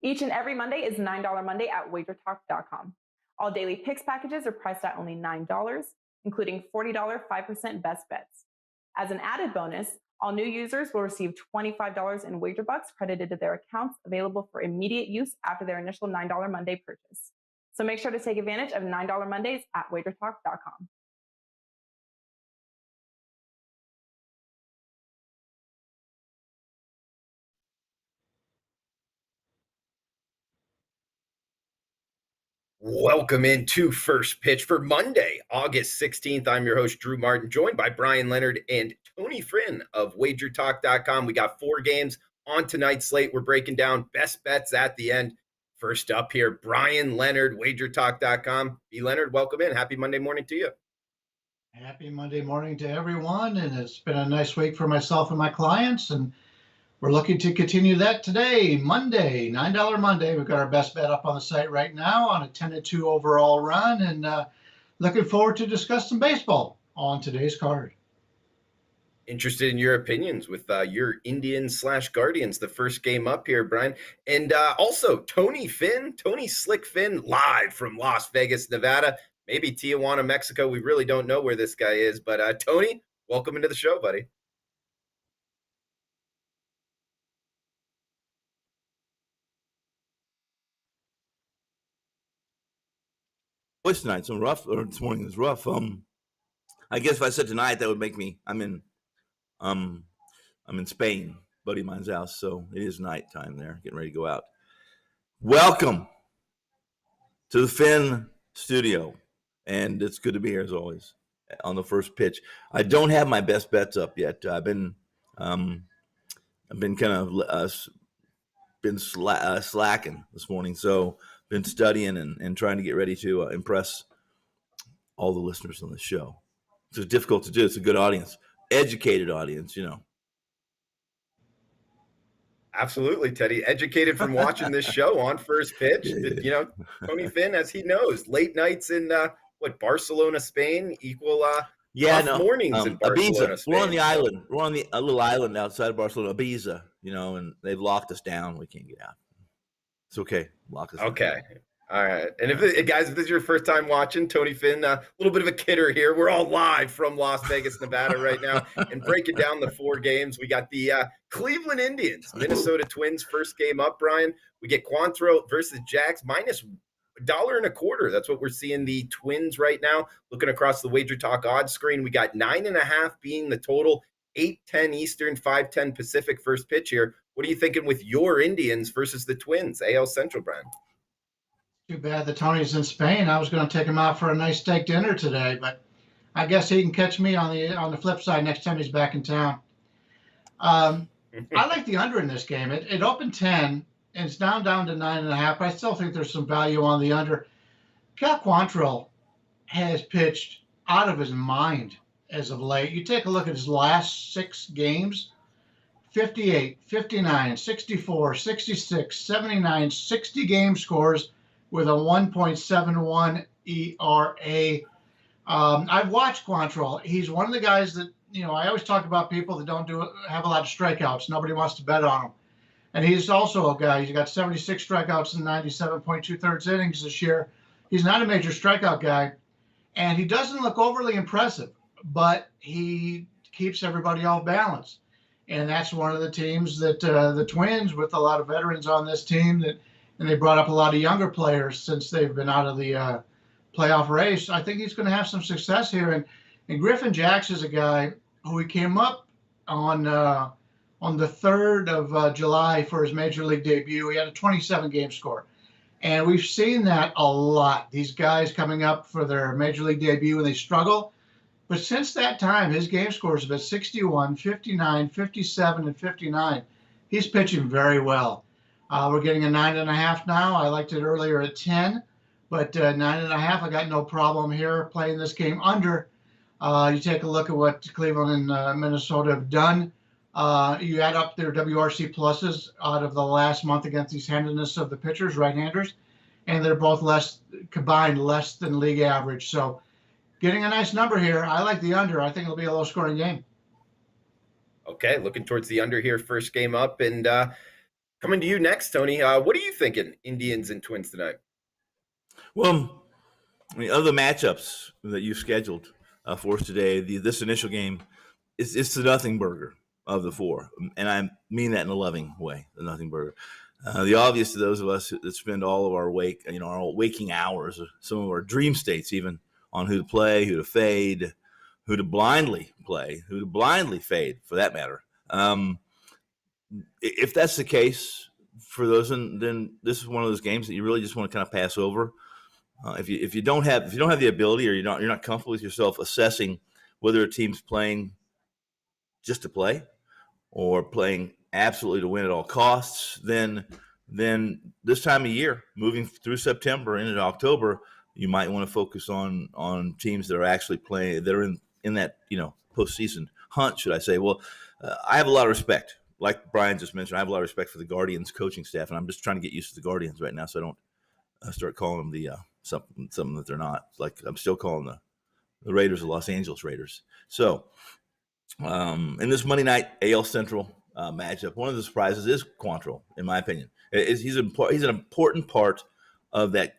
Each and every Monday is $9 Monday at WagerTalk.com. All daily picks packages are priced at only $9, including $40 5% best bets. As an added bonus, all new users will receive $25 in WagerBucks credited to their accounts, available for immediate use after their initial $9 Monday purchase. So make sure to take advantage of $9 Mondays at WagerTalk.com. Welcome into First Pitch for Monday, August 16th. I'm your host, Drew Martin, joined by Bryan, Leonard, and Tony Friend of WagerTalk.com. We got 4 games on tonight's slate. We're breaking down best bets at the end. First up here, Bryan, Leonard, WagerTalk.com. B. Leonard, welcome in. Happy Monday morning to you. Happy Monday morning to everyone. And it's been a nice week for myself and my clients. And we're looking to continue that today, Monday, $9 Monday. We've got our best bet up on the site right now on a 10-2 overall run, and looking forward to discuss some baseball on today's card. Interested in your opinions with your Indians/Guardians, the first game up here, Bryan. And also Tony Slick Finn, live from Las Vegas, Nevada, maybe Tijuana, Mexico. We really don't know where this guy is, but Tony, welcome into the show, buddy. Voice tonight's rough, or this morning is rough. I guess if I said tonight, that would make me. I'm in Spain, buddy of mine's house, so it is nighttime there, getting ready to go out. Welcome to the Finn studio, and it's good to be here as always on the first pitch. I don't have my best bets up yet. I've been kind of slacking this morning, so been studying and trying to get ready to impress all the listeners on the show. It's difficult to do. It's a good audience, educated audience, you know. Absolutely, Teddy. Educated from watching this show on First Pitch. You know, Tony Finn, as he knows, late nights in Barcelona, Spain equal mornings in Barcelona, Ibiza. Spain. We're on the island. We're on a little island outside of Barcelona, Ibiza, you know, and they've locked us down. We can't get out. It's okay. Lock us down. Okay. All right. And if this is your first time watching, Tony Finn, a little bit of a kidder here. We're all live from Las Vegas, Nevada right now, and breaking down the 4 games. We got the Cleveland Indians, Minnesota Twins, first game up, Bryan. We get Quantrill versus Jacks, minus $1.25. That's what we're seeing the Twins right now. Looking across the Wager Talk odds screen, we got 9.5 being the total, 8:10 Eastern, 5:10 Pacific first pitch here. What are you thinking with your Indians versus the Twins, AL Central, Bryan? Too bad that Tony's in Spain. I was going to take him out for a nice steak dinner today, but I guess he can catch me on the flip side next time he's back in town. I like the under in this game. It opened 10, and it's down to 9.5. But I still think there's some value on the under. Cal Quantrill has pitched out of his mind as of late. You take a look at his last 6 games. 58, 59, 64, 66, 79, 60 game scores with a 1.71 ERA. I've watched Quantrill. He's one of the guys that, you know, I always talk about people that don't have a lot of strikeouts. Nobody wants to bet on him. And he's also a guy, he's got 76 strikeouts in 97.2 innings this year. He's not a major strikeout guy. And he doesn't look overly impressive, but he keeps everybody off balance. And that's one of the teams that the Twins, with a lot of veterans on this team, and they brought up a lot of younger players since they've been out of the playoff race. I think he's going to have some success here. And Griffin Jax is a guy who he came up on the 3rd of July for his major league debut. He had a 27-game score. And we've seen that a lot. These guys coming up for their major league debut and they struggle. But since that time, his game scores have been 61, 59, 57, and 59. He's pitching very well. We're getting a 9.5 now. I liked it earlier at 10, but 9.5, I got no problem here playing this game under. You take a look at what Cleveland and Minnesota have done. You add up their WRC pluses out of the last month against these handedness of the pitchers, right-handers, and they're both combined less than league average. So getting a nice number here. I like the under. I think it'll be a low-scoring game. Okay, looking towards the under here, first game up. And Coming to you next, Tony. What are you thinking, Indians and Twins tonight? Well, I mean, of the matchups that you scheduled for us today, this initial game it's the nothing burger of the four, and I mean that in a loving way. The nothing burger. The obvious to those of us that spend all of our our waking hours, some of our dream states, even on who to play, who to fade, who to blindly play, who to blindly fade, for that matter. If that's the case for those, then this is one of those games that you really just want to kind of pass over. If you don't have the ability, or you're not comfortable with yourself assessing whether a team's playing just to play or playing absolutely to win at all costs, then this time of year, moving through September into October, you might want to focus on teams that are actually playing, that are in that postseason hunt, should I say? Well, I have a lot of respect, like Bryan just mentioned. I have a lot of respect for the Guardians coaching staff, and I'm just trying to get used to the Guardians right now, so I don't start calling them the something that they're not. Like, I'm still calling the Raiders the Los Angeles Raiders. So in this Monday night AL Central matchup, one of the surprises is Quantrill, in my opinion. He's an important part of that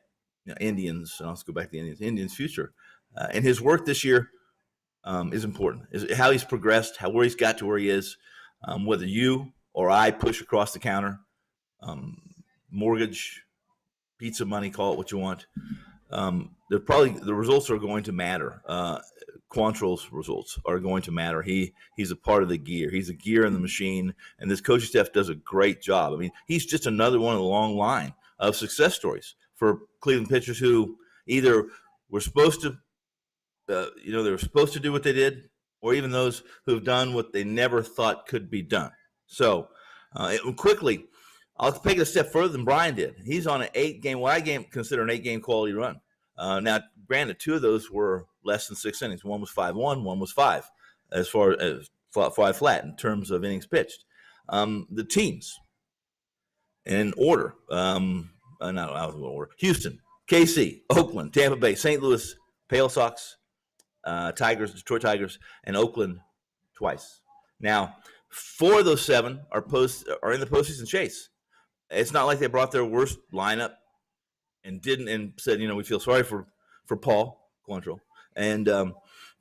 Indians, and let's go back to the Indians' future. And his work this year is important. Is how he's progressed, where he's got to where he is, whether you or I push across the counter, mortgage, pizza money, call it what you want. The results are going to matter. Quantrill's results are going to matter. He's a part of the gear. He's a gear in the machine, and this coaching staff does a great job. I mean, he's just another one of the long line of success stories for Cleveland pitchers who either were supposed to, they were supposed to do what they did, or even those who have done what they never thought could be done. So, quickly, I'll take it a step further than Bryan did. He's on an 8-game, what I consider an 8-game quality run. Now, granted, 2 of those were less than 6 innings. One was 5-1, one was 5, as far as 5 flat in terms of innings pitched. The teams in order, not out of order: Houston, KC, Oakland, Tampa Bay, St. Louis, Pale Sox, Tigers, Detroit Tigers, and Oakland twice. Now, 4 of those 7 are in the postseason chase. It's not like they brought their worst lineup and said, we feel sorry for Paul Quantrill, and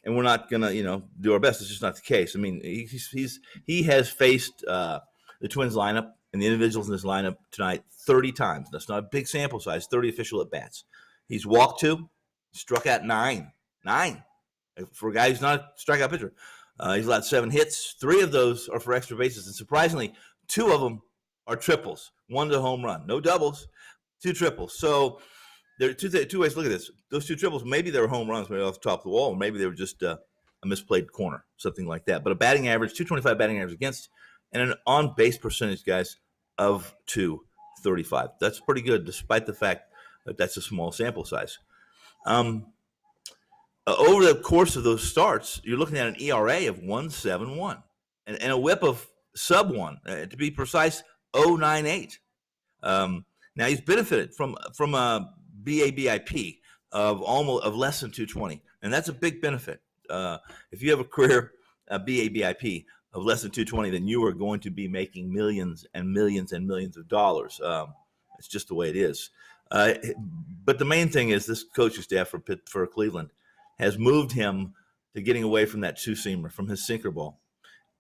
we're not gonna do our best. It's just not the case. I mean, he has faced the Twins lineup and the individuals in this lineup tonight 30 times. That's not a big sample size. 30 official at bats. He's walked 2, struck out 9 for a guy who's not a strikeout pitcher. He's allowed 7 hits. 3 of those are for extra bases, and surprisingly, 2 of them are triples. 1's a home run. No doubles, 2 triples. So there are two ways to look at this. Those 2 triples, maybe they were home runs, maybe off the top of the wall, or maybe they were just a misplayed corner, something like that. But a batting average, 225 batting average against, and an on-base percentage, guys, of 235. That's pretty good, despite the fact that that's a small sample size. Over the course of those starts, you're looking at an ERA of 1.71 and a WHIP of sub 1, to be precise, 0.98. Now he's benefited from a BABIP of less than 220, and that's a big benefit. If you have a career BABIP of less than 220, then you are going to be making millions and millions and millions of dollars. It's just the way it is. But the main thing is this coaching staff for Cleveland has moved him to getting away from that 2-seamer, from his sinker ball,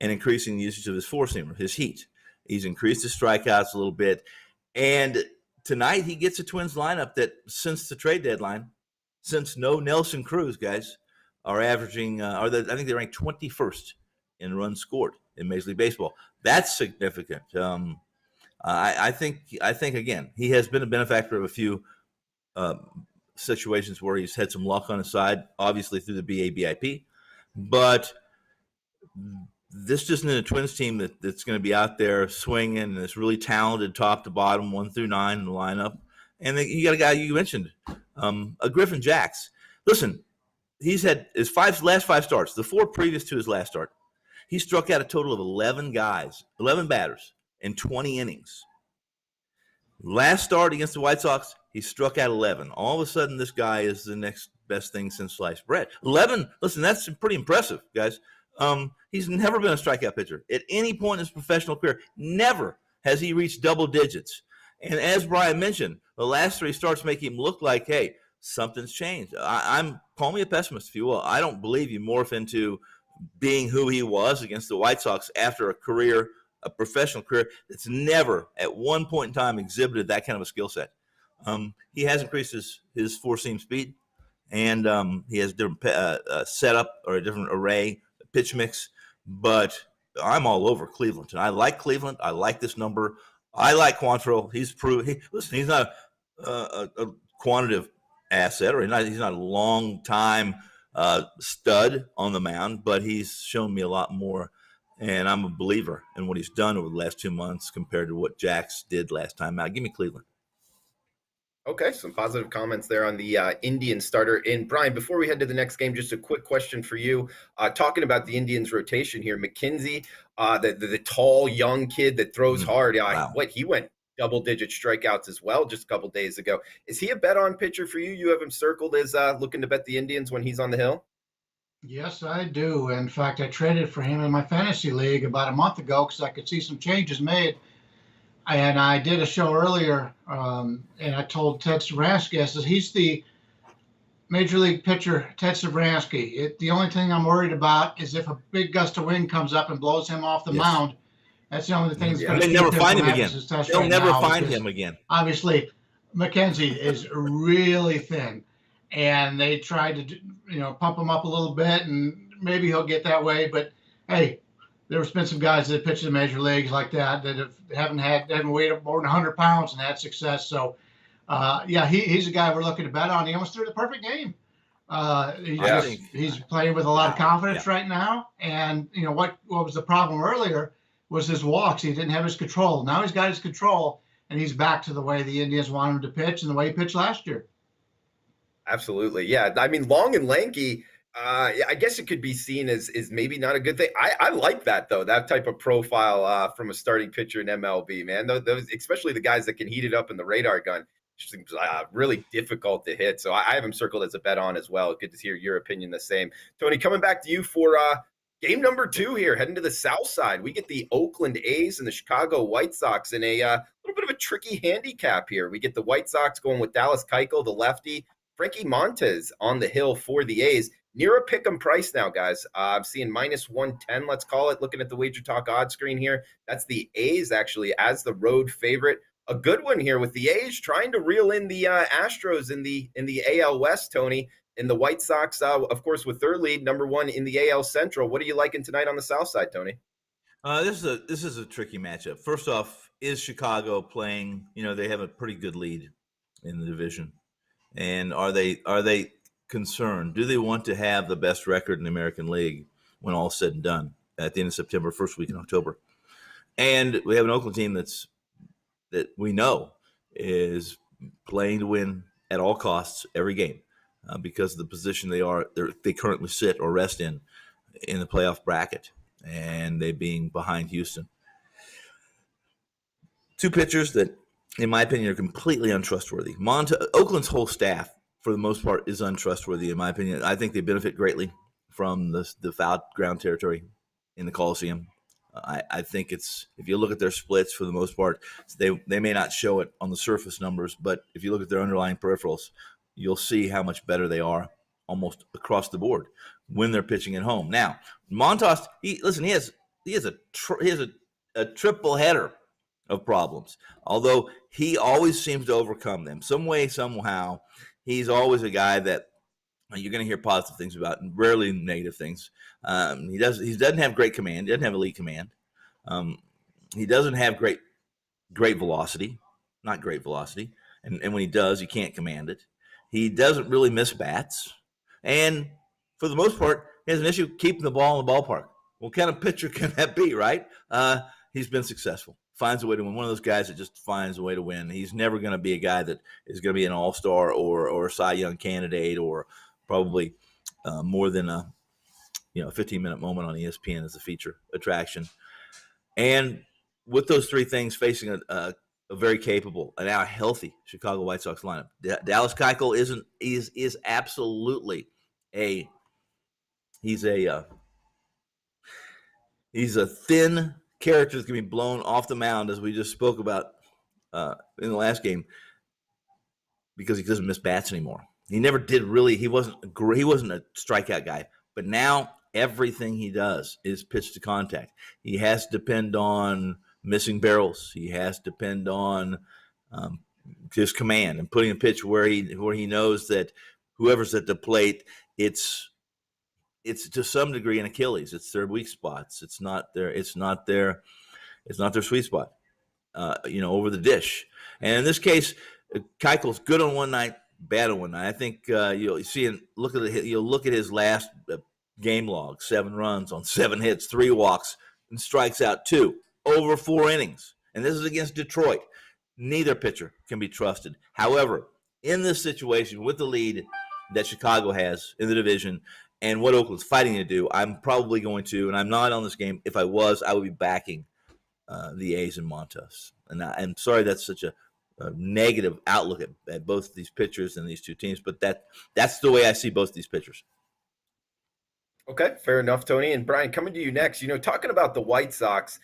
and increasing the usage of his 4-seamer, his heat. He's increased his strikeouts a little bit. And tonight he gets a Twins lineup that since the trade deadline, since no Nelson Cruz, guys, are averaging, I think they ranked 21st in runs scored in Major League Baseball. That's significant. I think again, he has been a benefactor of a few situations where he's had some luck on his side, obviously through the BABIP, but this isn't a Twins team that's going to be out there swinging, and it's really talented top to bottom, 1 through 9 in the lineup. And then you got a guy you mentioned, a Griffin Jax. Listen, he's had his last 5 starts, the 4 previous to his last start. He struck out a total of 11 batters in 20 innings. Last start against the White Sox, he struck out 11. All of a sudden, this guy is the next best thing since sliced bread. 11, listen, that's pretty impressive, guys. He's never been a strikeout pitcher at any point in his professional career. Never has he reached double digits. And as Bryan mentioned, the last 3 starts make him look like, hey, something's changed. Call me a pessimist if you will. I don't believe you morph into being who he was against the White Sox after a professional career that's never at one point in time exhibited that kind of a skill set. He has increased his four-seam speed, and he has different setup or a different array, pitch mix. But I'm all over Cleveland. And I like Cleveland. I like this number. I like Quantrill. He's not a quantitative asset, or he's not a long-time stud on the mound, but he's shown me a lot more. And I'm a believer in what he's done over the last 2 months compared to what Jax did last time out. Give me Cleveland. Okay, some positive comments there on the Indian starter. And Bryan, before we head to the next game, just a quick question for you. Talking about the Indians rotation here, McKenzie, the tall, young kid that throws hard. Wow. He went double-digit strikeouts as well just a couple days ago. Is he a bet-on pitcher for you? You have him circled as looking to bet the Indians when he's on the hill? Yes, I do. In fact, I traded for him in my fantasy league about a month ago because I could see some changes made. And I did a show earlier, and I told Ted Savransky, I said, he's the major league pitcher, Ted Savransky. The only thing I'm worried about is if a big gust of wind comes up and blows him off the mound. That's the only thing that's going to never find him again. They'll never find him again. Obviously, McKenzie is really thin, and they tried to, pump him up a little bit, and maybe he'll get that way. But hey, there's been some guys that pitch in the major leagues like that haven't weighed more than 100 pounds and had success. So, he's a guy we're looking to bet on. He almost threw the perfect game. He's playing with a lot of confidence right now. And what was the problem earlier was his walks. He didn't have his control. Now he's got his control, and he's back to the way the Indians want him to pitch and the way he pitched last year. Absolutely. Yeah. I mean, long and lanky, I guess it could be seen as maybe not a good thing. I like that, though, that type of profile from a starting pitcher in MLB, man. Those, especially the guys that can heat it up in the radar gun, seems really difficult to hit. So I have him circled as a bet on as well. Good to hear your opinion the same. Tony, coming back to you for game number 2 here, heading to the south side. We get the Oakland A's and the Chicago White Sox in a little bit of a tricky handicap here. We get the White Sox going with Dallas Keuchel, the lefty, Frankie Montes on the hill for the A's. Near a pick'em price now, guys. I'm seeing -110, let's call it. Looking at the Wager Talk odds screen here, that's the A's actually as the road favorite. A good one here with the A's trying to reel in the Astros in the AL West, Tony, and the White Sox, of course, with their lead, number 1 in the AL Central. What are you liking tonight on the South Side, Tony? This is a tricky matchup. First off, is Chicago playing? They have a pretty good lead in the division, and are they concerned? Do they want to have the best record in the American League when all is said and done at the end of September, first week in October? And we have an Oakland team that we know is playing to win at all costs every game because of the position they currently sit or rest in the playoff bracket, and they being behind Houston. 2 pitchers that, in my opinion, are completely untrustworthy. Oakland's whole staff, for the most part, is untrustworthy, in my opinion. I think they benefit greatly from the foul ground territory in the Coliseum. I think if you look at their splits, for the most part, they may not show it on the surface numbers, but if you look at their underlying peripherals, you'll see how much better they are almost across the board when they're pitching at home. Now, Montas, he has a triple header of problems, although he always seems to overcome them some way, somehow. He's always a guy that you're going to hear positive things about and rarely negative things. He doesn't have great command. He doesn't have elite command. He doesn't have great velocity, not great velocity. And when he does, he can't command it. He doesn't really miss bats. And for the most part, he has an issue keeping the ball in the ballpark. What kind of pitcher can that be, right? He's been successful. Finds a way to win. One of those guys that just finds a way to win. He's never going to be a guy that is going to be an all-star or a Cy Young candidate or probably more than a 15-minute moment on ESPN as a feature attraction. And with those 3 things, facing a very capable and now healthy Chicago White Sox lineup, Dallas Keuchel is absolutely he's a thin character is going to be blown off the mound, as we just spoke about in the last game, because he doesn't miss bats anymore. He never did really. He wasn't a strikeout guy, but now everything he does is pitch to contact. He has to depend on missing barrels. He has to depend on his command and putting a pitch where he knows that whoever's at the plate, it's to some degree an Achilles. It's their weak spots. It's not their sweet spot. Over the dish. And in this case, Keuchel's good on one night, bad on one night. I think you'll see and look at his last game log: 7 runs on 7 hits, 3 walks, and strikes out 2 over 4 innings. And this is against Detroit. Neither pitcher can be trusted. However, in this situation, with the lead that Chicago has in the division and what Oakland's fighting to do, I'm probably going to, and I'm not on this game. If I was, I would be backing the A's and Montas. And I'm sorry that's such a negative outlook at both of these pitchers and these two teams, but that's the way I see both these pitchers. Okay, fair enough, Tony. And Bryan, coming to you next, talking about the White Sox,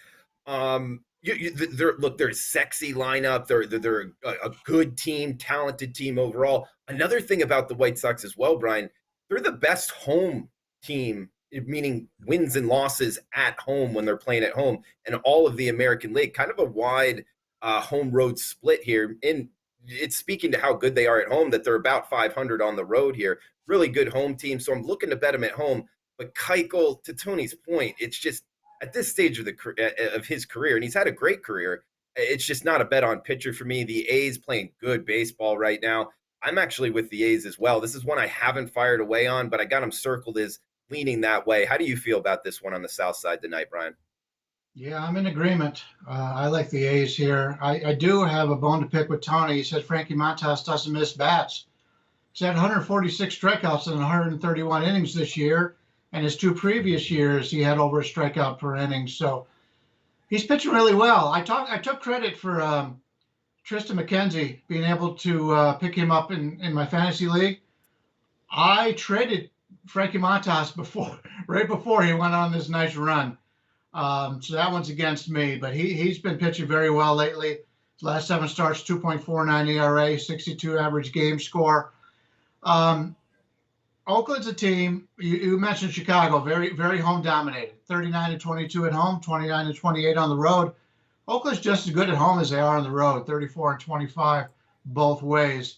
they're a sexy lineup. They're a good team, talented team overall. Another thing about the White Sox as well, Bryan, they're the best home team, meaning wins and losses at home when they're playing at home, and all of the American League. Kind of a wide home road split here. And it's speaking to how good they are at home that they're about 500 on the road here. Really good home team. So I'm looking to bet them at home. But Keuchel, to Tony's point, it's just at this stage of his career, and he's had a great career, it's just not a bet on pitcher for me. The A's playing good baseball right now. I'm actually with the A's as well. This is one I haven't fired away on, but I got them circled as leaning that way. How do you feel about this one on the South Side tonight, Bryan? Yeah, I'm in agreement. I like the A's here. I do have a bone to pick with Tony. He said Frankie Montas doesn't miss bats. He's had 146 strikeouts in 131 innings this year, and his 2 previous years he had over a strikeout per inning. So he's pitching really well. I took credit for Tristan McKenzie being able to pick him up in my fantasy league. I traded Frankie Montas right before he went on this nice run. So that one's against me, but he's been pitching very well lately. His last 7 starts, 2.49 ERA, 62 average game score. Oakland's a team, you mentioned Chicago, very, very home dominated, 39-22 at home, 29-28 on the road. Oakland's just as good at home as they are on the road, 34-25 both ways.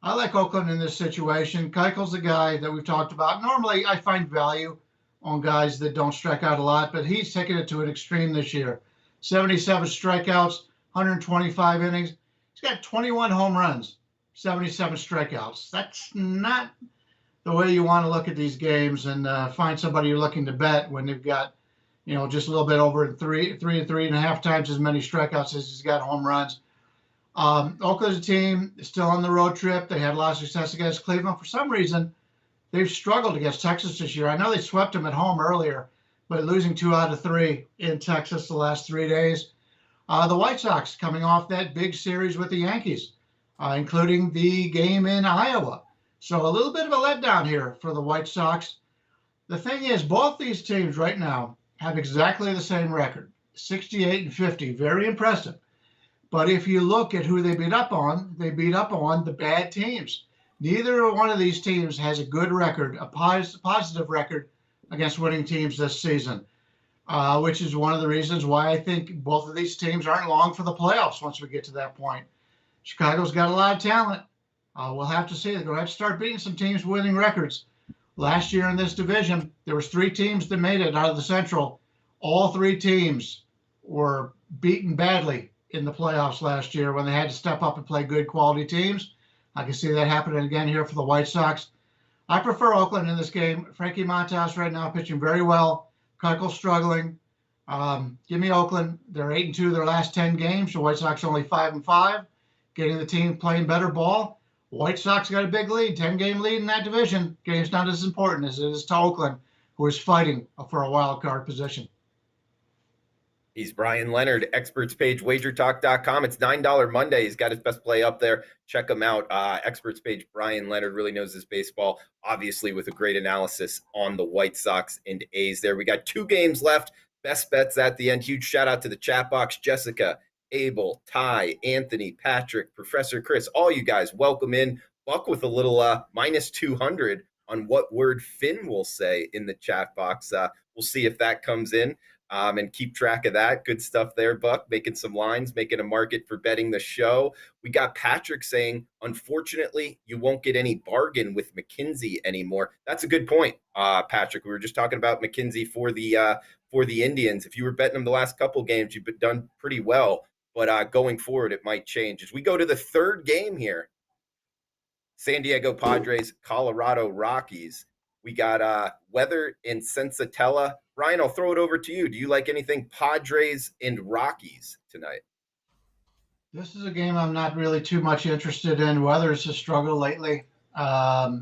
I like Oakland in this situation. Keuchel's the guy that we've talked about. Normally, I find value on guys that don't strike out a lot, but he's taken it to an extreme this year. 77 strikeouts, 125 innings. He's got 21 home runs, 77 strikeouts. That's not the way you want to look at these games and find somebody you're looking to bet when they've got, just a little bit over 3.5 times as many strikeouts as he's got home runs. Oakland's team is still on the road trip. They had a lot of success against Cleveland. For some reason, they've struggled against Texas this year. I know they swept them at home earlier, but losing 2 out of 3 in Texas the last 3 days. The White Sox coming off that big series with the Yankees, including the game in Iowa. So a little bit of a letdown here for the White Sox. The thing is, both these teams right now have exactly the same record, 68-50, very impressive. But if you look at who they beat up on the bad teams. Neither one of these teams has a good record, a positive record against winning teams this season, which is one of the reasons why I think both of these teams aren't long for the playoffs once we get to that point. Chicago's got a lot of talent. We'll have to see. They're going to have to start beating some teams winning records. Last year in this division, there was 3 teams that made it out of the Central. All 3 teams were beaten badly in the playoffs last year when they had to step up and play good quality teams. I can see that happening again here for the White Sox. I prefer Oakland in this game. Frankie Montas right now pitching very well. Keuchel struggling. Give me Oakland. They're 8-2 their last 10 games. The White Sox only 5-5, getting the team playing better ball. White Sox got a big lead, 10-game lead in that division. Game's not as important as it is to Oakland, who is fighting for a wild card position. He's Bryan Leonard, experts page, WagerTalk.com. It's $9 Monday. He's got his best play up there. Check him out. Experts page, Bryan Leonard really knows his baseball, obviously with a great analysis on the White Sox and A's there. We got 2 games left. best bets at the end. Huge shout out to the chat box, Jessica, Abel, Ty, Anthony, Patrick, Professor Chris, all you guys, welcome in. Buck with a little minus 200 on what word Finn will say in the chat box. We'll see if that comes in and keep track of that. Good stuff there, Buck, making some lines, making a market for betting the show. We got Patrick saying, unfortunately, you won't get any bargain with McKinsey anymore. That's a good point, Patrick. We were just talking about McKinsey for the Indians. If you were betting them the last couple games, you've done pretty well. But going forward, it might change. As we go to the third game here, San Diego Padres, Colorado Rockies. We got weather in Sensatella. Bryan, I'll throw it over to you. Do you like anything Padres and Rockies tonight? This is a game I'm not really too much interested in. Weather's a struggle lately. I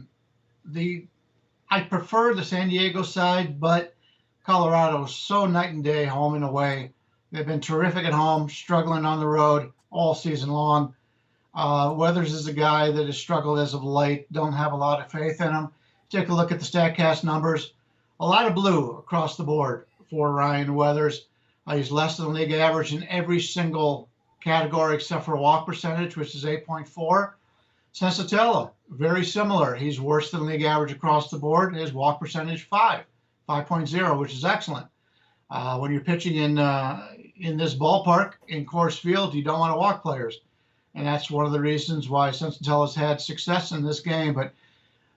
prefer the San Diego side, but Colorado is so night and day, home and away. They've been terrific at home, struggling on the road all season long. Weathers is a guy that has struggled as of late. Don't have a lot of faith in him. Take a look at the StatCast numbers. A lot of blue across the board for Ryan Weathers. He's less than league average in every single category except for walk percentage, which is 8.4. Sensatella, very similar. He's worse than league average across the board. His walk percentage 5.0, which is excellent. When you're pitching in this ballpark, in Coors Field, you don't want to walk players. And that's one of the reasons why Sensatella's had success in this game. But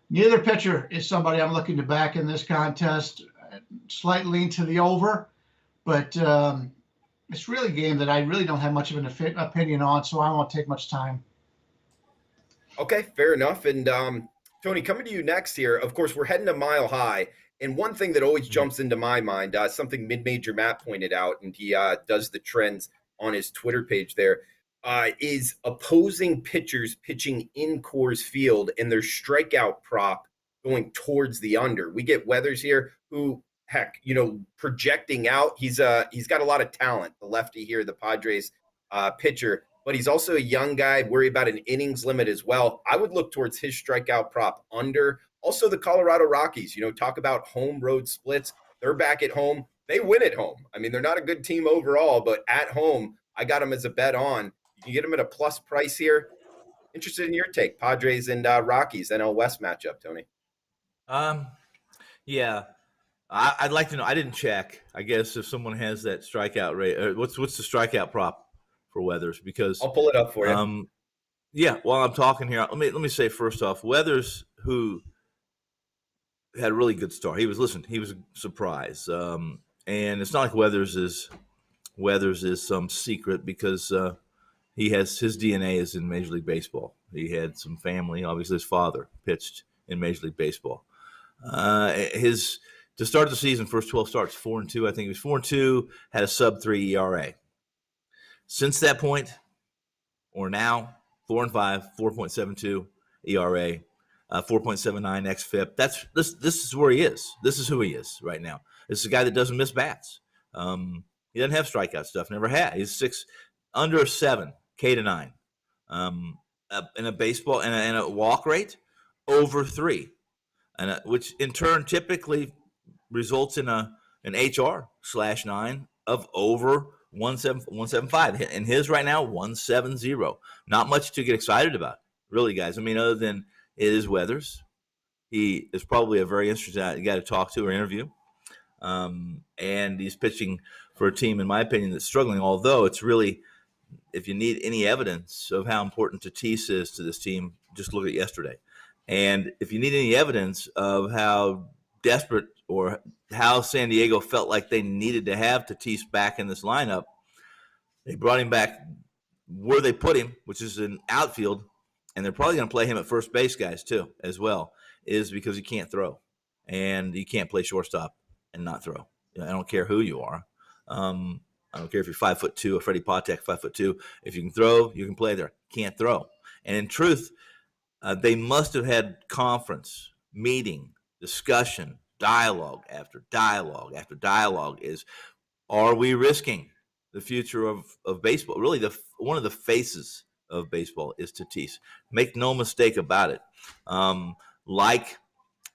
neither pitcher is somebody I'm looking to back in this contest. Slight lean to the over, but it's really a game that I really don't have much of an opinion on, so I won't take much time. Okay, fair enough. And Tony, coming to you next here, of course, we're heading to Mile High. And one thing that always jumps into my mind, something Mid-Major Matt pointed out, and he does the trends on his Twitter page there, is opposing pitchers pitching in Coors Field and their strikeout prop going towards the under. We get Weathers here who, heck, projecting out. He's got a lot of talent, the lefty here, the Padres pitcher, but he's also a young guy, worry about an innings limit as well. I would look towards his strikeout prop under. Also the Colorado Rockies, talk about home road splits. They're back at home. They win at home. I mean, they're not a good team overall, but at home, I got them as a bet on. You can get them at a plus price here. Interested in your take, Padres and Rockies NL West matchup, Tony. Yeah, I'd like to know. I didn't check. I guess if someone has that strikeout rate, what's the strikeout prop for Weathers? Because I'll pull it up for you. Yeah, while I'm talking here, let me say first off, Weathers, who had a really good start. He was a surprise, and it's not like Weathers is some secret because his DNA is in Major League Baseball. He had some family. Obviously, his father pitched in Major League Baseball. To start the season, first 12 starts, 4-2. I think he was 4-2, had a sub-3 ERA. Since that point, or now, 4-5, 4.72 ERA, 4.79 xFIP. This is where he is. This is who he is right now. This is a guy that doesn't miss bats. He doesn't have strikeout stuff. Never had. He's under 7 K-9. In a baseball and a walk rate over 3, and which in turn typically results in an HR/9 of over 175. And his right now 170. Not much to get excited about, really, guys. I mean, other than it is Weathers. He is probably a very interesting guy to talk to or interview. And he's pitching for a team, in my opinion, that's struggling. Although it's really, if you need any evidence of how important Tatis is to this team, just look at yesterday. And if you need any evidence of how desperate or how San Diego felt like they needed to have Tatis back in this lineup, they brought him back where they put him, which is in outfield, and they're probably going to play him at first base, guys, too, as well, is because he can't throw. And you can't play shortstop and not throw. I don't care who you are. I don't care if you're 5'2", a Freddie Patek, 5'2". If you can throw, you can play there. Can't throw. And in truth, they must have had conference, meeting, discussion, dialogue after dialogue after dialogue is, are we risking the future of baseball? Really, one of the faces of baseball is Tatis. Make no mistake about it. Like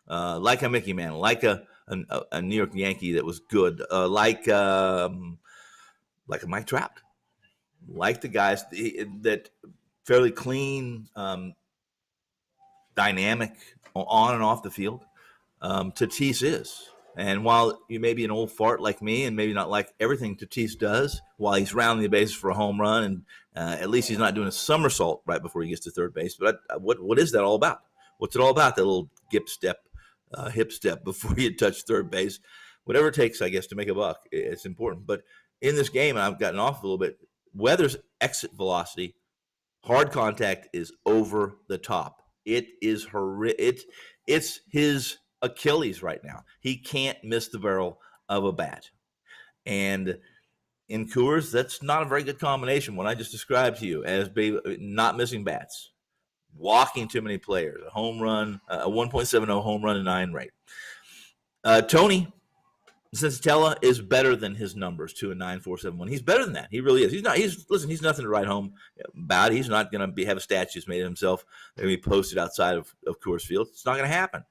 a Mickey Mantle, like a a New York Yankee that was good, like a Mike Trout, like the guys that fairly clean, dynamic on and off the field. Tatis is. And while you may be an old fart like me and maybe not like everything Tatis does while he's rounding the bases for a home run, and at least he's not doing a somersault right before he gets to third base. But what is that all about? What's it all about, that little hip step before you touch third base? Whatever it takes, I guess, to make a buck, it's important. But in this game, and I've gotten off a little bit, Weather's exit velocity, hard contact, is over the top. It is horrific. It's his Achilles right now. He can't miss the barrel of a bat. And in Coors, that's not a very good combination. What I just described to you as not missing bats, walking too many players, a home run, a 1.70 home run and 9 rate. Tony Sensatella is better than his numbers, 2 and 9, 4.71. He's better than that. He really is. He's nothing to write home about. He's not going to have statues made of himself that be posted outside of Coors Field. It's not going to happen.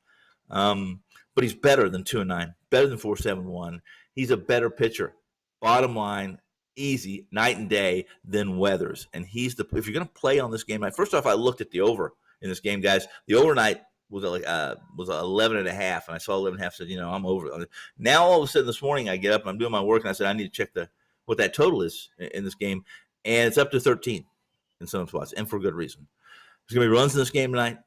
But he's better than 2 and 9, better than 4.71. He's a better pitcher. Bottom line, easy, night and day, than Weathers. And if you're going to play on this game night, first off, I looked at the over in this game, guys. The overnight was 11.5, and I saw 11.5. Said, I'm over. Now all of a sudden this morning I get up and I'm doing my work and I said I need to check what that total is in this game, and it's up to 13 in some spots, and for good reason. There's going to be runs in this game tonight,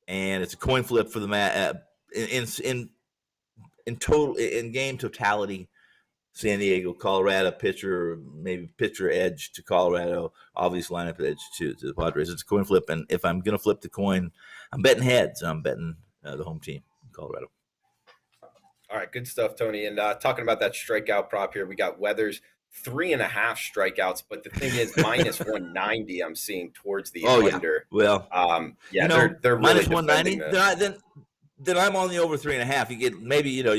and it's a coin flip for the in total, in game totality. San Diego, Colorado pitcher, maybe pitcher edge to Colorado, obvious lineup edge to the Padres. It's a coin flip, and if I'm going to flip the coin, I'm betting heads. I'm betting the home team, Colorado. All right, good stuff, Tony. And talking about that strikeout prop here, we got Weathers 3.5 strikeouts, but the thing is, minus 190. I'm seeing towards the under. Yeah. Well, they're minus really 190. Then I'm on the over 3.5. You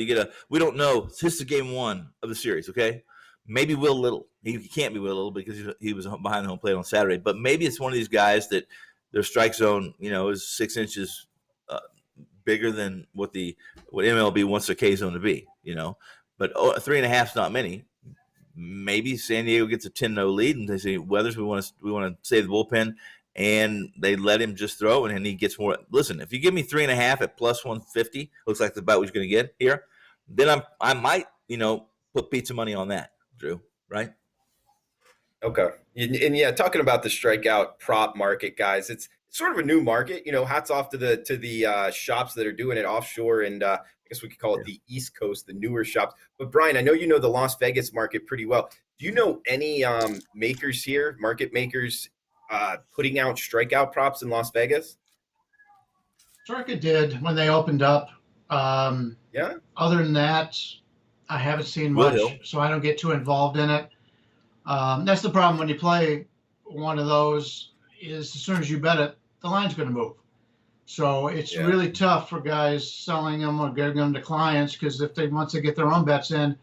get we don't know. This is game 1 of the series, okay? Maybe Will Little. He can't be Will Little because he was behind the home plate on Saturday. But maybe it's one of these guys that their strike zone, is 6 inches bigger than what MLB wants their K zone to be, But 3.5 is not many. Maybe San Diego gets a 10-0 lead, and they say, Weathers, we want to save the bullpen. And they let him just throw, and he gets more. Listen, if you give me 3.5 at plus 150, looks like the bet was going to get here, then I might, put pizza money on that, Drew, right? Okay. And yeah, talking about the strikeout prop market, guys, it's sort of a new market. Hats off to the shops that are doing it offshore, and I guess we could call it the East Coast, the newer shops. But Bryan, I know you know the Las Vegas market pretty well. Do you know any makers here, market makers, putting out strikeout props in Las Vegas? Circa did when they opened up. Yeah. Other than that, I haven't seen much, so I don't get too involved in it. That's the problem when you play one of those, is as soon as you bet it, the line's going to move. So it's really tough for guys selling them or giving them to clients, because once they get their own bets in,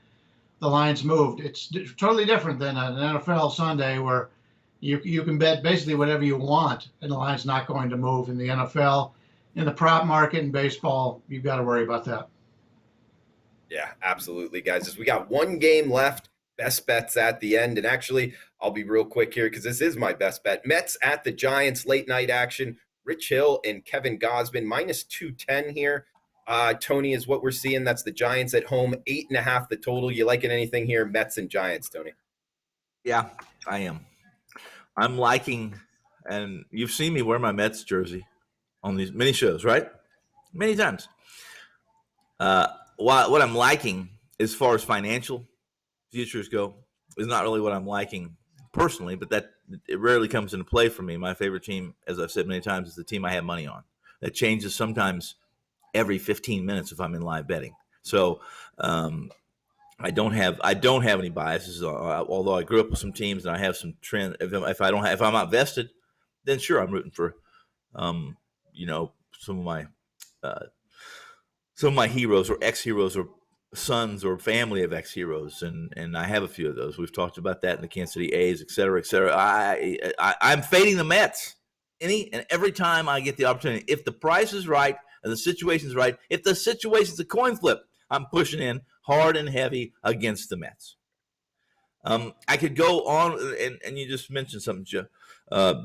the line's moved. It's totally different than an NFL Sunday where you can bet basically whatever you want, and the line's not going to move. In the NFL, in the prop market, in baseball, you've got to worry about that. Yeah, absolutely, guys. As we got one game left, best bets at the end. And actually, I'll be real quick here because this is my best bet. Mets at the Giants, late night action. Rich Hill and Kevin Gausman, minus 210 here. Tony, is what we're seeing. That's the Giants at home, 8.5 the total. You liking anything here, Mets and Giants, Tony? Yeah, I am. I'm liking, and you've seen me wear my Mets jersey on these many shows, right? Many times. What I'm liking as far as financial futures go is not really what I'm liking personally, but that it rarely comes into play for me. My favorite team, as I've said many times, is the team I have money on. That changes sometimes every 15 minutes if I'm in live betting. So I don't have any biases, although I grew up with some teams and I have some trend. If I'm not vested, then sure, I'm rooting for some of my heroes or ex-heroes or sons or family of ex-heroes, and I have a few of those. We've talked about that in the Kansas City A's, et cetera, et cetera. I'm fading the Mets any and every time I get the opportunity. If the price is right and the situation's right, if the situation's a coin flip, I'm pushing in hard and heavy against the Mets. I could go on, and you just mentioned something,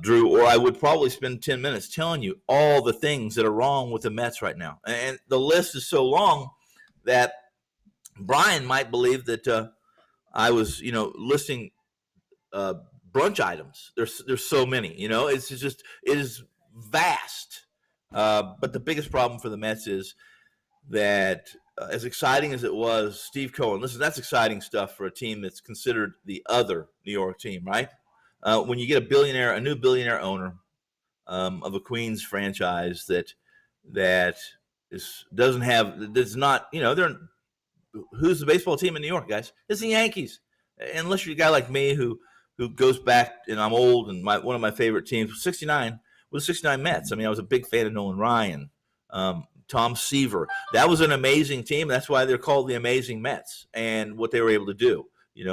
Drew, or I would probably spend 10 minutes telling you all the things that are wrong with the Mets right now. And the list is so long that Bryan might believe that I was, listing brunch items. There's so many, it is vast. But the biggest problem for the Mets is that as exciting as it was, Steve Cohen, listen, that's exciting stuff for a team that's considered the other New York team, right? When you get a new billionaire owner of a Queens franchise does not, who's the baseball team in New York, guys? It's the Yankees. Unless you're a guy like me who goes back, and I'm old, and one of my favorite teams was 69 Mets. I mean, I was a big fan of Nolan Ryan, Tom Seaver. That was an amazing team. That's why they're called the Amazing Mets, and what they were able to do. They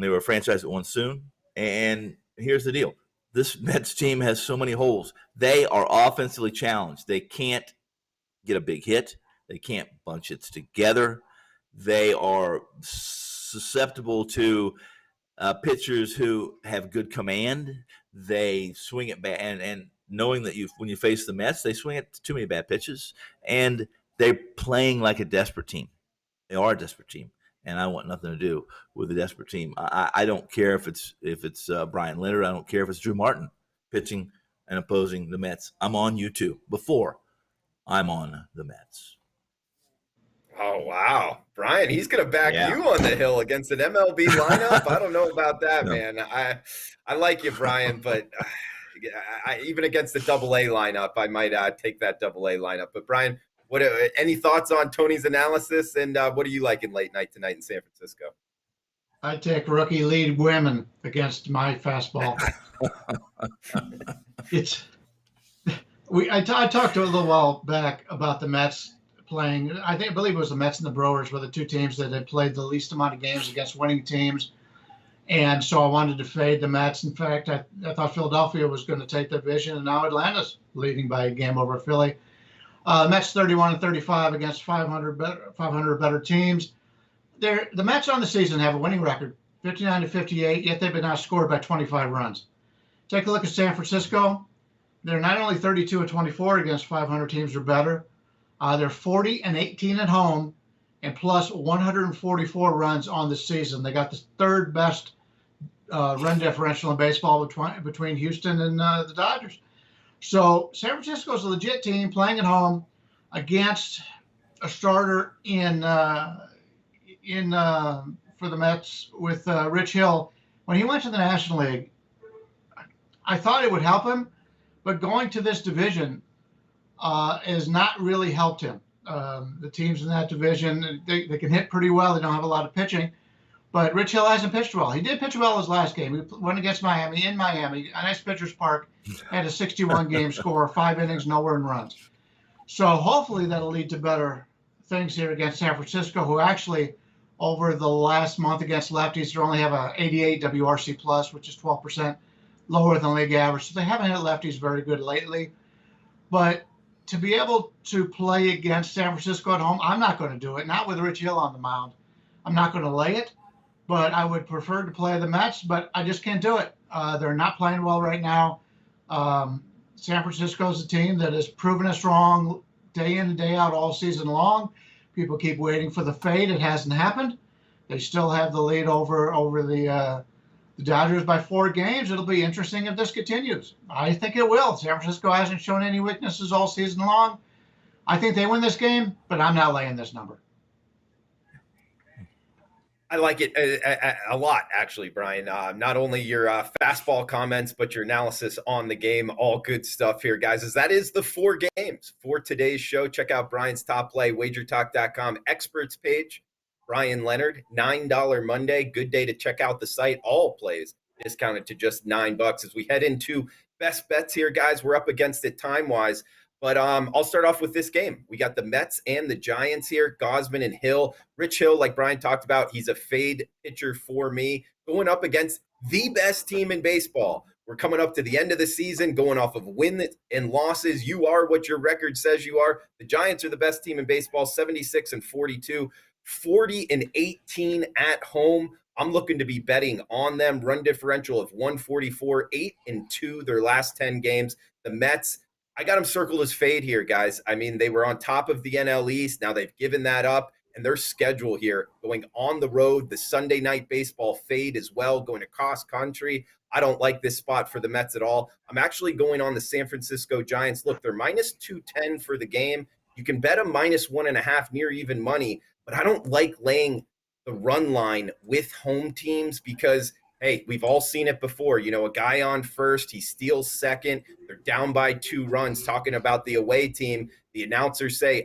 were a franchise that won soon. And here's the deal. This Mets team has so many holes. They are offensively challenged. They can't get a big hit. They can't bunch hits together. They are susceptible to pitchers who have good command. They swing it bad, and knowing that when you face the Mets, they swing it too many bad pitches, and they're playing like a desperate team. They are a desperate team, and I want nothing to do with a desperate team. I don't care if it's Bryan Leonard. I don't care if it's Drew Martin pitching and opposing the Mets. I'm on you too. Before I'm on the Mets. Oh, wow. Bryan, he's going to back you on the hill against an MLB lineup. I don't know about that, man. I like you, Bryan, but even against the AA lineup, I might take that AA lineup. But Bryan, any thoughts on Tony's analysis, and what are you liking late night tonight in San Francisco? I take rookie lead women against my fastball. I talked a little while back about the Mets playing. I believe it was the Mets and the Brewers were the two teams that had played the least amount of games against winning teams. And so I wanted to fade the Mets. In fact, I thought Philadelphia was going to take the division, and now Atlanta's leading by a game over Philly. Mets 31-35 against 500 better teams. The Mets on the season have a winning record, 59-58, yet they've been outscored by 25 runs. Take a look at San Francisco. They're not only 32-24 against 500 teams or better, they're 40-18 at home, and plus 144 runs on the season. They got the third best run differential in baseball between Houston and the Dodgers. So San Francisco is a legit team playing at home against a starter for the Mets with Rich Hill. When he went to the National League, I thought it would help him, but going to this division has not really helped him. The teams in that division, they can hit pretty well. They don't have a lot of pitching. But Rich Hill hasn't pitched well. He did pitch well his last game. He went against Miami, in Miami, a nice pitcher's park, had a 61-game score, 5 innings, no earned runs. So hopefully that'll lead to better things here against San Francisco, who actually, over the last month against lefties, they only have a 88 WRC plus, which is 12% lower than league average. So they haven't hit lefties very good lately. But to be able to play against San Francisco at home, I'm not going to do it. Not with Rich Hill on the mound. I'm not going to lay it. But I would prefer to play the Mets, but I just can't do it. They're not playing well right now. San Francisco is a team that has proven us wrong day in and day out all season long. People keep waiting for the fade. It hasn't happened. They still have the lead over the Dodgers by 4 games. It'll be interesting if this continues. I think it will. San Francisco hasn't shown any weaknesses all season long. I think they win this game, but I'm not laying this number. I like it a lot, actually, Bryan. Not only your fastball comments, but your analysis on the game. All good stuff here, guys. As that is the 4 games for today's show. Check out Bryan's top play, WagerTalk.com experts page. Bryan Leonard, $9 Monday. Good day to check out the site. All plays discounted to just $9 as we head into best bets here, guys. We're up against it time-wise. But I'll start off with this game. We got the Mets and the Giants here, Gausman and Hill. Rich Hill, like Bryan talked about, he's a fade pitcher for me, going up against the best team in baseball We're coming up to the end of the season, going off of wins and losses. You are what your record says you are. The Giants are the best team in baseball, 76-42, 40-18 at home. I'm looking to be betting on them. Run differential of 144, 8-2 their last 10 games. The Mets, I got them circled as fade here, guys. I mean, they were on top of the NL East. Now they've given that up. And their schedule here, going on the road, the Sunday night baseball fade as well, going across country. I don't like this spot for the Mets at all. I'm actually going on the San Francisco Giants. Look, they're minus 210 for the game. You can bet them minus 1.5 near even money, but I don't like laying the run line with home teams because, hey, we've all seen it before. You know, a guy on first, he steals second. They're down by 2 runs. Talking about the away team, the announcers say,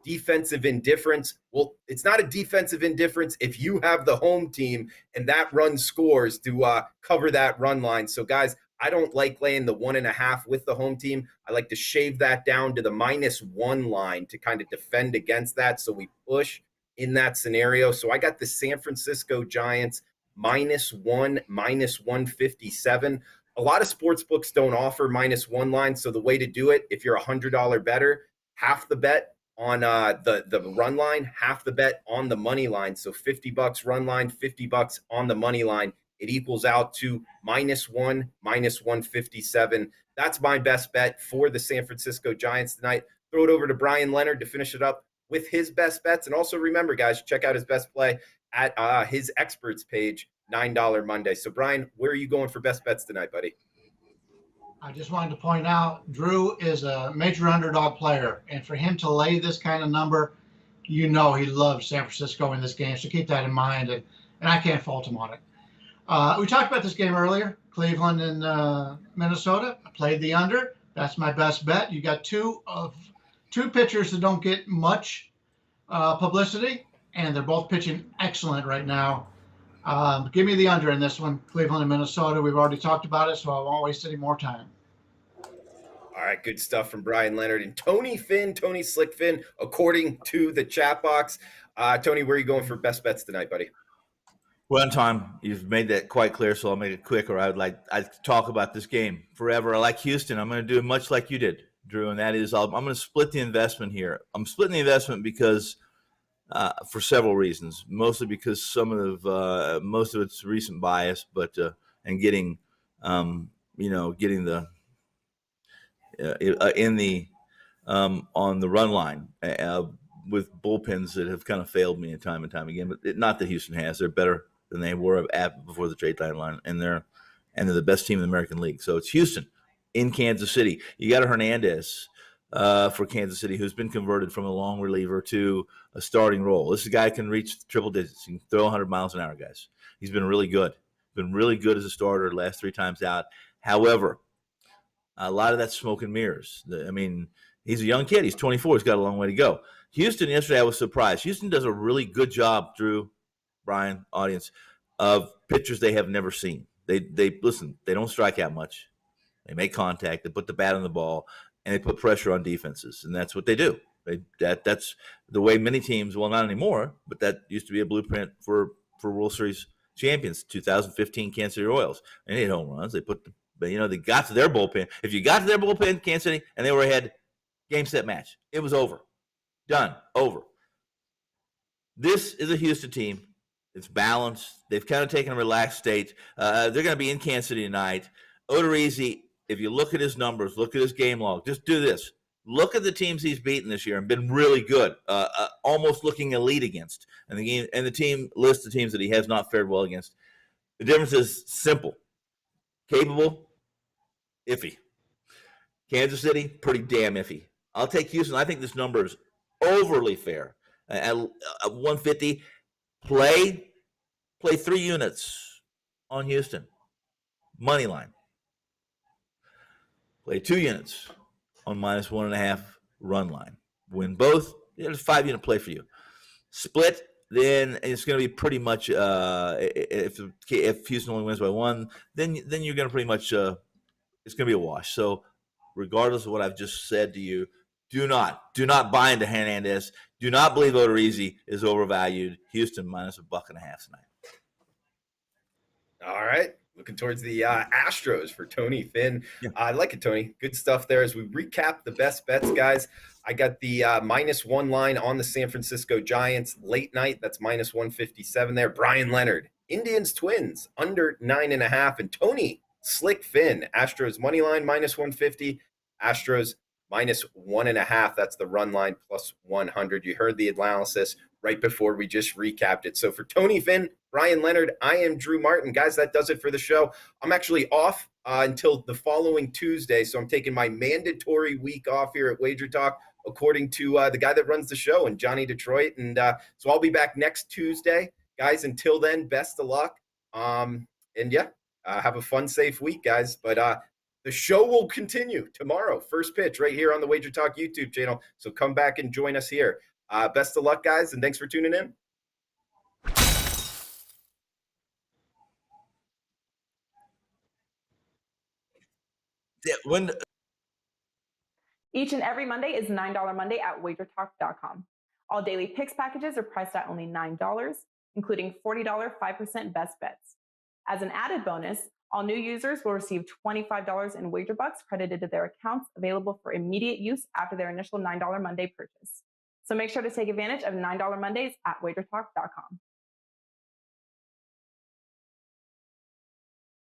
defensive indifference. Well, it's not a defensive indifference if you have the home team and that run scores to cover that run line. So, guys, I don't like laying the 1.5 with the home team. I like to shave that down to the -1 line to kind of defend against that. So we push in that scenario. So I got the San Francisco Giants -1, -157. A lot of sports books don't offer -1 line. So the way to do it, if you're a $100 bettor, half the bet on the run line, half the bet on the money line. So $50 run line, $50 on the money line. It equals out to -1, -157. That's my best bet for the San Francisco Giants tonight. Throw it over to Bryan Leonard to finish it up with his best bets. And also remember, guys, check out his best play at his experts page, $9 Monday. So, Bryan, where are you going for best bets tonight, buddy? I just wanted to point out, Drew is a major underdog player, and for him to lay this kind of number, you know he loves San Francisco in this game, so keep that in mind, and I can't fault him on it. We talked about this game earlier, Cleveland and Minnesota. I played the under. That's my best bet. You got two pitchers that don't get much publicity, and they're both pitching excellent right now. Give me the under in this one, Cleveland and Minnesota. We've already talked about it, so I won't waste any more time. All right, good stuff from Bryan Leonard and Tony Slick Finn, according to the chat box. Tony, where are you going for best bets tonight, buddy? Well, Tom, you've made that quite clear, so I'll make it quick, or I'd talk about this game forever. I like Houston. I'm going to do it much like you did, Drew, and that is I'm going to split the investment here. I'm splitting the investment because for several reasons, mostly because most of it's recent bias, but and getting getting the on the run line with bullpens that have kind of failed me time and time again. But not that Houston has; they're better than they were before the trade deadline, and they're the best team in the American League. So it's Houston in Kansas City. You got a Hernandez for Kansas City, who's been converted from a long reliever to a starting role. This guy can reach triple digits. He can throw 100 miles an hour, guys. He's been really good. Been really good as a starter the last 3 times out. However, a lot of that's smoke and mirrors. I mean, he's a young kid. He's 24. He's got a long way to go. Houston, yesterday, I was surprised. Houston does a really good job, Drew, Bryan, audience, of pitchers they have never seen. They listen, they don't strike out much. They make contact. They put the bat on the ball, and they put pressure on defenses, and that's what they do. That's the way many teams, well, not anymore, but that used to be a blueprint for World Series champions, 2015 Kansas City Royals. And they hit home runs. They got to their bullpen. If you got to their bullpen, Kansas City, and they were ahead, game, set, match. It was over. Done. Over. This is a Houston team. It's balanced. They've kind of taken a relaxed state. They're going to be in Kansas City tonight. Odorizzi, if you look at his numbers, look at his game log, just do this. Look at the teams he's beaten this year and been really good, almost looking elite against. And the team lists the teams that he has not fared well against. The difference is simple. Capable, iffy. Kansas City, pretty damn iffy. I'll take Houston. I think this number is overly fair. At 150, play 3 units on Houston. Money line. Play 2 units on -1.5 run line. Win both, there's a 5-unit play for you. Split, then it's going to be pretty much if Houston only wins by 1, then you're going to pretty much it's going to be a wash. So regardless of what I've just said to you, do not buy into Hernandez. Do not believe Odorizzi is overvalued. Houston -1.5 tonight. All right. Looking towards the Astros for Tony Finn. Yeah. I like it, Tony. Good stuff there. As we recap the best bets, guys, I got the -1 line on the San Francisco Giants late night. That's -157 there. Bryan Leonard, Indians Twins, under 9.5. And Tony Slick Finn, Astros money line -150. Astros -1.5. That's the run line +100. You heard the analysis right before we just recapped it. So for Tony Finn, Bryan Leonard, I am Drew Martin. Guys, that does it for the show. I'm actually off until the following Tuesday, so I'm taking my mandatory week off here at Wager Talk, according to the guy that runs the show, and Johnny Detroit. And so I'll be back next Tuesday. Guys, until then, best of luck. And yeah, have a fun, safe week, guys. But the show will continue tomorrow, first pitch, right here on the Wager Talk YouTube channel. So come back and join us here. Best of luck, guys, and thanks for tuning in. Yeah, when Each and every Monday is $9 Monday at WagerTalk.com. All daily picks packages are priced at only $9, including $40 5% best bets. As an added bonus, all new users will receive $25 in wager bucks credited to their accounts, available for immediate use after their initial $9 Monday purchase. So make sure to take advantage of $9 Mondays at WagerTalk.com.